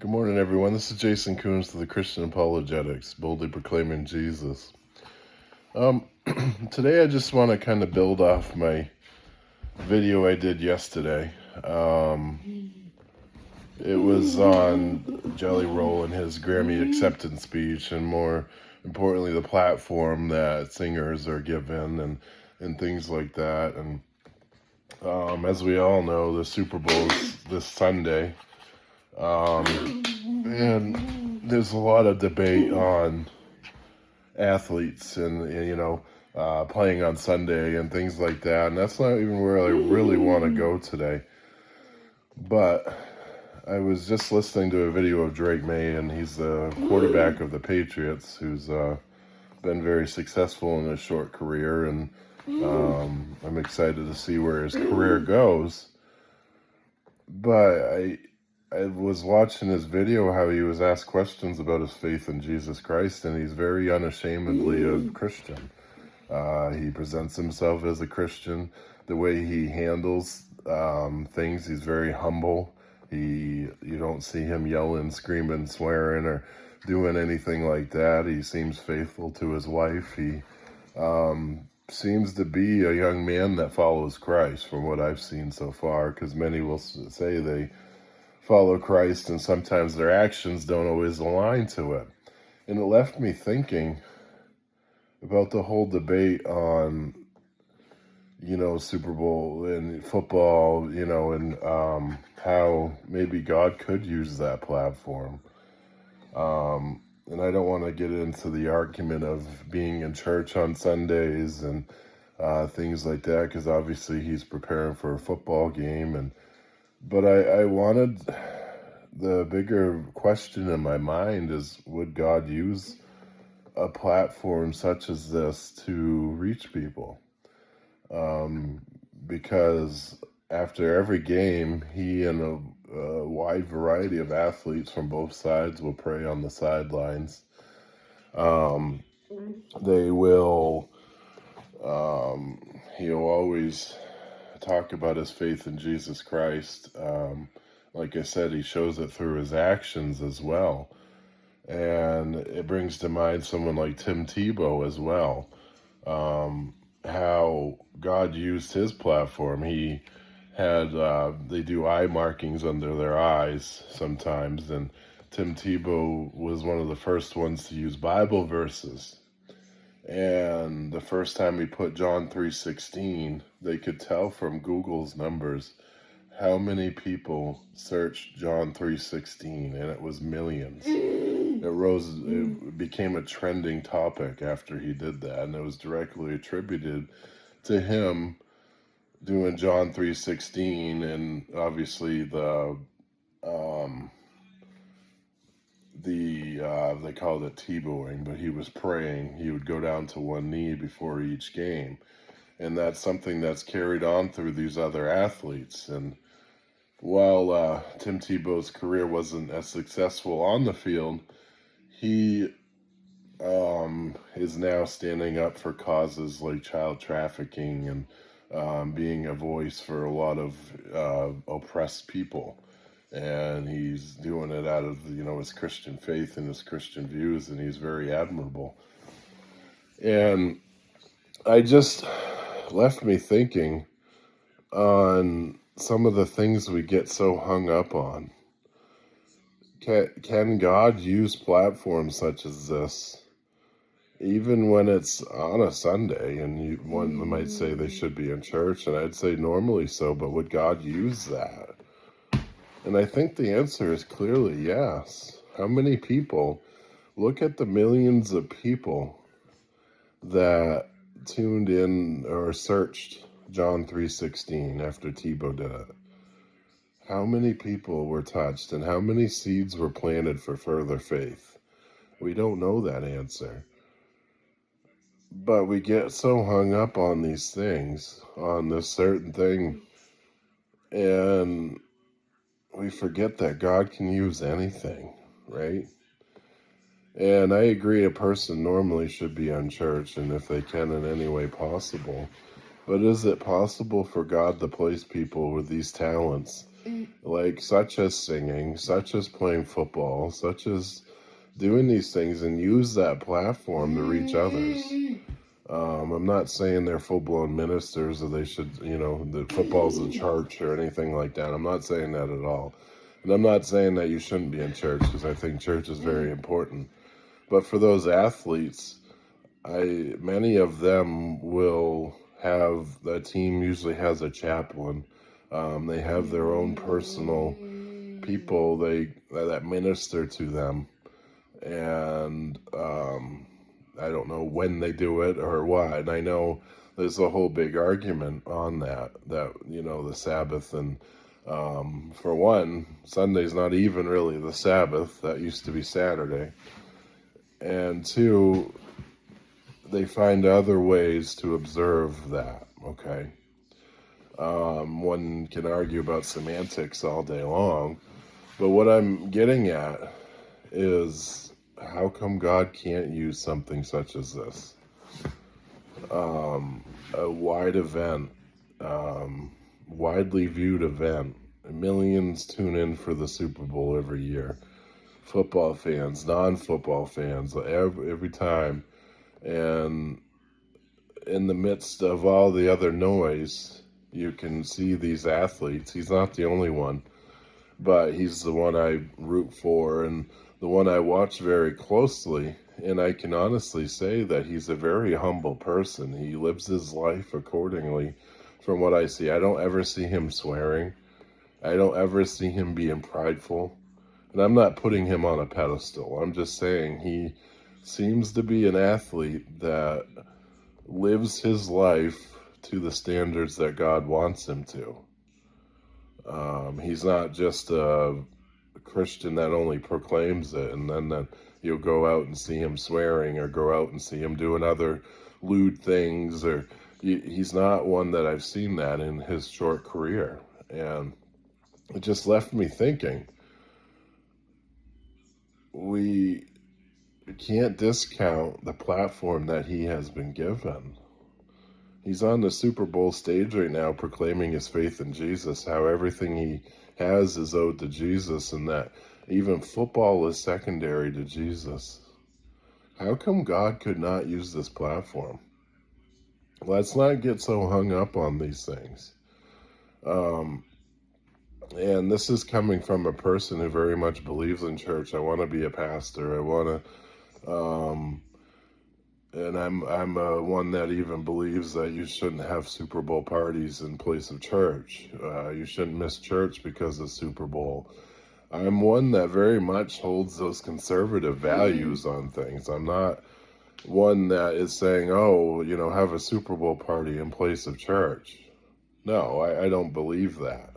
Good morning, everyone. This is Jason Coons of the Christian Apologetics, boldly proclaiming Jesus. Today I just want to kind of build off my video I did yesterday. It was on Jelly Roll and his Grammy acceptance speech, and more importantly, the platform that singers are given and things like that. And as we all know, the Super Bowl is this Sunday. And there's a lot of debate on athletes and playing on Sunday and things like that. And that's not even where I really want to go today. But I was just listening to a video of Drake Maye, and he's the quarterback of the Patriots, who's been very successful in his short career. And I'm excited to see where his career goes. But I was watching his video how he was asked questions about his faith in Jesus Christ, and he's very unashamedly a Christian. He presents himself as a Christian. The way he handles things, he's very humble. You don't see him yelling, screaming, swearing, or doing anything like that. He seems faithful to his wife. He seems to be a young man that follows Christ from what I've seen so far, because many will say they follow Christ, and sometimes their actions don't always align to it. And it left me thinking about the whole debate on, Super Bowl and football, and how maybe God could use that platform. And I don't want to get into the argument of being in church on Sundays and things like that, because obviously he's preparing for a football game. But I wanted, the bigger question in my mind is, would God use a platform such as this to reach people? Because after every game, he and a wide variety of athletes from both sides will pray on the sidelines. They will, he'll always talk about his faith in Jesus Christ. Like I said, he shows it through his actions as well. And it brings to mind someone like Tim Tebow as well. How God used his platform. He had, they do eye markings under their eyes sometimes. And Tim Tebow was one of the first ones to use Bible verses. And the first time he put John 3:16, they could tell from Google's numbers how many people searched John 3:16, and it was millions. It became a trending topic after he did that, and it was directly attributed to him doing John 3:16, and obviously they called it Tebowing, but he was praying. He would go down to one knee before each game. And that's something that's carried on through these other athletes. And while Tim Tebow's career wasn't as successful on the field, he is now standing up for causes like child trafficking and being a voice for a lot of oppressed people. And he's doing it out of, his Christian faith and his Christian views, and he's very admirable. And I just left me thinking on some of the things we get so hung up on. Can God use platforms such as this, even when it's on a Sunday? And one might say they should be in church, and I'd say normally so, but would God use that? And I think the answer is clearly yes. How many people, look at the millions of people that tuned in or searched John 3:16 after Tebow did it. How many people were touched, and how many seeds were planted for further faith? We don't know that answer. But we get so hung up on these things, on this certain thing, and we forget that God can use anything, right? And I agree, a person normally should be on church, and if they can in any way possible. But is it possible for God to place people with these talents like such as singing, such as playing football, such as doing these things, and use that platform to reach others. I'm not saying they're full-blown ministers or they should, that football's a church or anything like that. I'm not saying that at all. And I'm not saying that you shouldn't be in church, because I think church is very important. But for those athletes, many of them will have, that team usually has a chaplain. They have their own personal people that minister to them. And I don't know when they do it or what. And I know there's a whole big argument on that the Sabbath. And for one, Sunday's not even really the Sabbath. That used to be Saturday. And two, they find other ways to observe that, okay? One can argue about semantics all day long, but what I'm getting at is, how come God can't use something such as this? A wide event, widely viewed event. Millions tune in for the Super Bowl every year. Football fans, non-football fans, every time. And in the midst of all the other noise, you can see these athletes. He's not the only one, but he's the one I root for and the one I watch very closely. And I can honestly say that he's a very humble person. He lives his life accordingly from what I see. I don't ever see him swearing. I don't ever see him being prideful. And I'm not putting him on a pedestal. I'm just saying he seems to be an athlete that lives his life to the standards that God wants him to. He's not just a Christian that only proclaims it, and then you'll go out and see him swearing, or go out and see him doing other lewd things, or he's not one that I've seen that in his short career. And it just left me thinking, we can't discount the platform that he has been given. He's on the Super Bowl stage right now proclaiming his faith in Jesus, how everything he has is owed to Jesus, and that even football is secondary to Jesus. How come God could not use this platform? Let's not get so hung up on these things. And this is coming from a person who very much believes in church. I want to be a pastor. I want to... And I'm one that even believes that you shouldn't have Super Bowl parties in place of church. You shouldn't miss church because of Super Bowl. I'm one that very much holds those conservative values on things. I'm not one that is saying, oh, have a Super Bowl party in place of church. No, I don't believe that.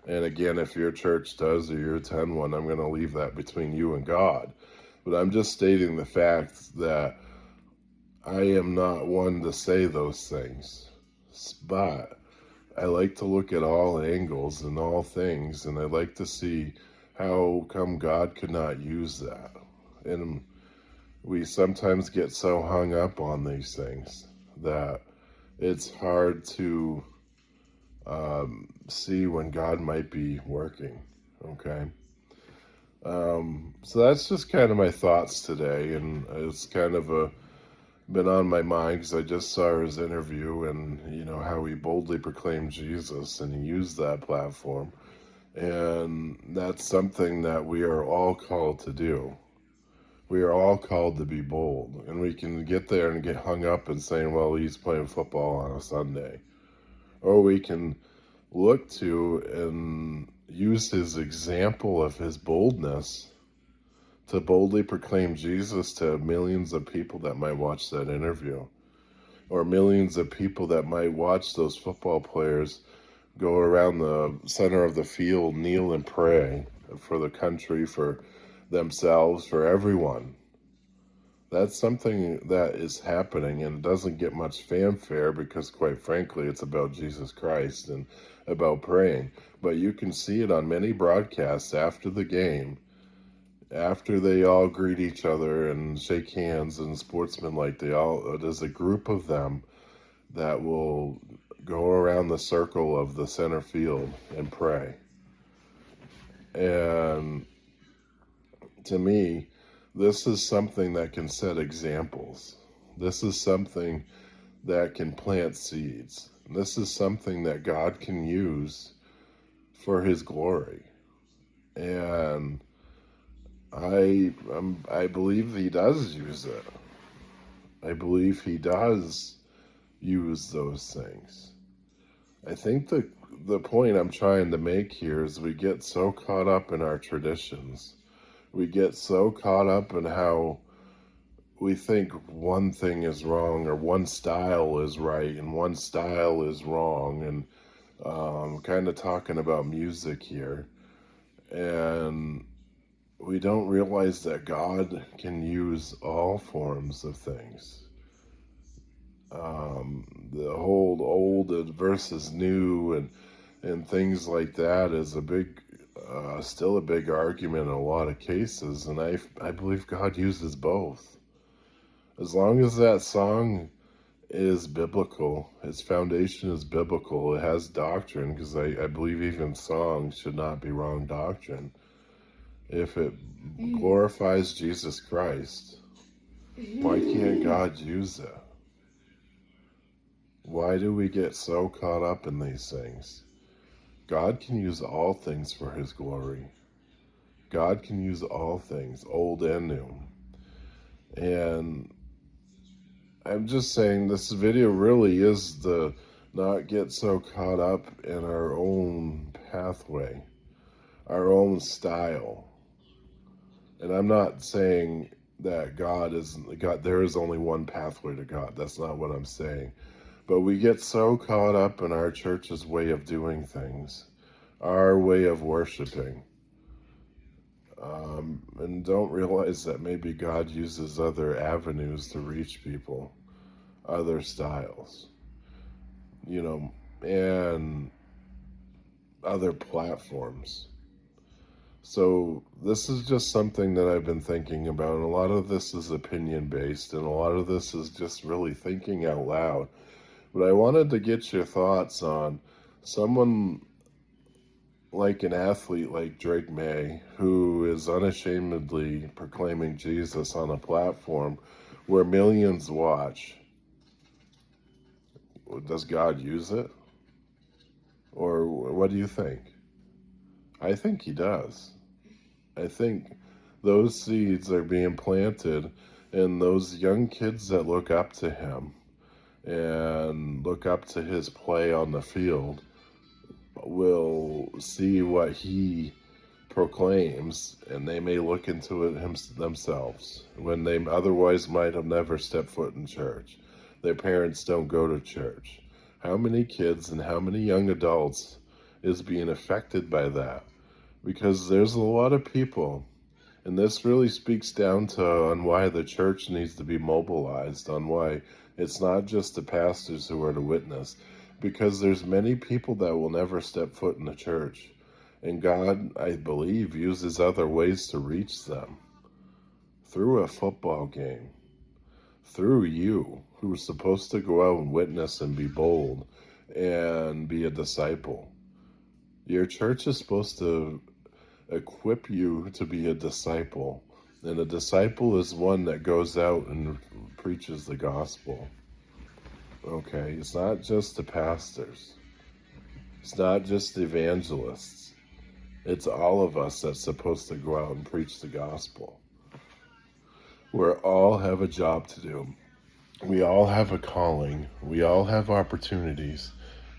And again, if your church does or you attend one, I'm going to leave that between you and God. But I'm just stating the fact that I am not one to say those things, but I like to look at all angles and all things, and I like to see how come God could not use that. And we sometimes get so hung up on these things that it's hard to see when God might be working, okay? So that's just kind of my thoughts today, and it's kind of been on my mind because I just saw his interview, and how he boldly proclaimed Jesus, and he used that platform, and that's something that we are all called to do. We are all called to be bold, and we can get there and get hung up in saying, well, he's playing football on a Sunday, or we can look to and use his example of his boldness to boldly proclaim Jesus to millions of people that might watch that interview, or millions of people that might watch those football players go around the center of the field, kneel and pray for the country, for themselves, for everyone. That's something that is happening, and it doesn't get much fanfare because, quite frankly, it's about Jesus Christ and about praying. But you can see it on many broadcasts after the game, after they all greet each other and shake hands and sportsmanlike. There's a group of them that will go around the circle of the center field and pray. And to me, this is something that can set examples. This is something that can plant seeds. This is something that God can use for his glory. And I believe he does use it. I believe he does use those things. I think the point I'm trying to make here is we get so caught up in our traditions. We get so caught up in how we think one thing is wrong or one style is right and one style is wrong. And kind of talking about music here. And we don't realize that God can use all forms of things. The whole old versus new and things like that is still a big argument in a lot of cases. And I believe God uses both. As long as that song is biblical, its foundation is biblical, it has doctrine, because I believe even songs should not be wrong doctrine. If it glorifies Jesus Christ, why can't God use it? Why do we get so caught up in these things? God can use all things for his glory. God can use all things, old and new. And I'm just saying this video really is the not get so caught up in our own pathway, our own style. And I'm not saying that there is only one pathway to God. That's not what I'm saying. But we get so caught up in our church's way of doing things, our way of worshiping, and don't realize that maybe God uses other avenues to reach people, other styles, and other platforms. So this is just something that I've been thinking about, and a lot of this is opinion-based, and a lot of this is just really thinking out loud. But I wanted to get your thoughts on someone like an athlete like Drake Maye, who is unashamedly proclaiming Jesus on a platform where millions watch. Does God use it? Or what do you think? I think he does. I think those seeds are being planted in those young kids that look up to him and look up to his play on the field will see what he proclaims, and they may look into it themselves when they otherwise might have never stepped foot in church. Their parents don't go to church. How many kids and how many young adults is being affected by that? Because there's a lot of people, and this really speaks down to on why the church needs to be mobilized, on why it's not just the pastors who are to witness, because there's many people that will never step foot in the church. And God, I believe, uses other ways to reach them. Through a football game. Through you, who's supposed to go out and witness and be bold and be a disciple. Your church is supposed to equip you to be a disciple. And a disciple is one that goes out and preaches the gospel. Okay, it's not just the pastors. It's not just the evangelists. It's all of us that's supposed to go out and preach the gospel. We all have a job to do. We all have a calling. We all have opportunities.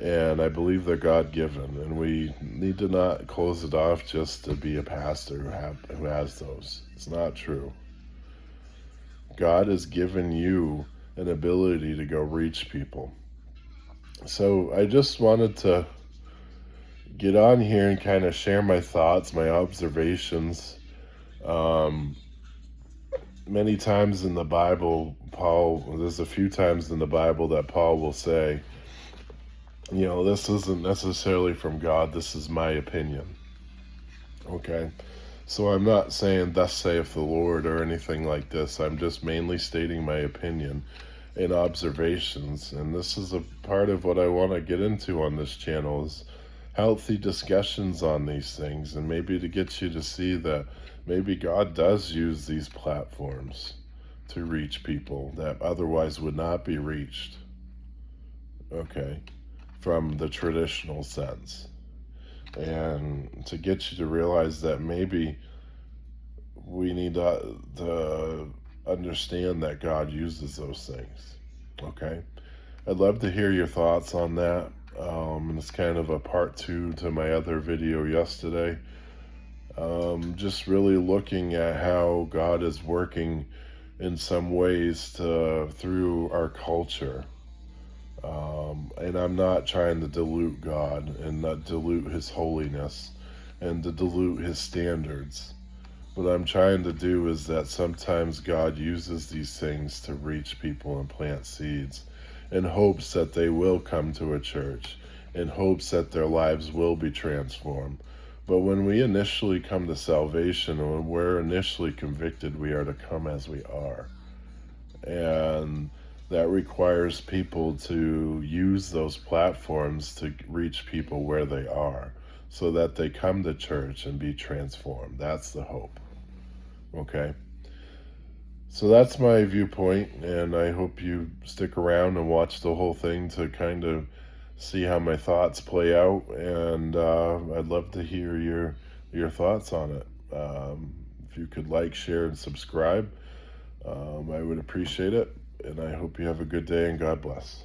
And I believe they're God-given. And we need to not close it off just to be a pastor who has those. It's not true. God has given you an ability to go reach people. So I just wanted to get on here and kind of share my thoughts, my observations. Many times in the Bible, there's a few times in the Bible that Paul will say, this isn't necessarily from God, this is my opinion. Okay? So I'm not saying, thus saith the Lord, or anything like this. I'm just mainly stating my opinion and observations. And this is a part of what I want to get into on this channel, is healthy discussions on these things, and maybe to get you to see that maybe God does use these platforms to reach people that otherwise would not be reached, okay, from the traditional sense. And to get you to realize that maybe we need to understand that God uses those things, okay? I'd love to hear your thoughts on that. And it's kind of a part 2 to my other video yesterday. Just really looking at how God is working in some ways through our culture. And I'm not trying to dilute God and not dilute his holiness and to dilute his standards. What I'm trying to do is that sometimes God uses these things to reach people and plant seeds in hopes that they will come to a church, in hopes that their lives will be transformed. But when we initially come to salvation, when we're initially convicted, we are to come as we are. And that requires people to use those platforms to reach people where they are so that they come to church and be transformed. That's the hope. Okay? So that's my viewpoint, and I hope you stick around and watch the whole thing to kind of see how my thoughts play out, and I'd love to hear your thoughts on it. If you could like, share, and subscribe, I would appreciate it, and I hope you have a good day, and God bless.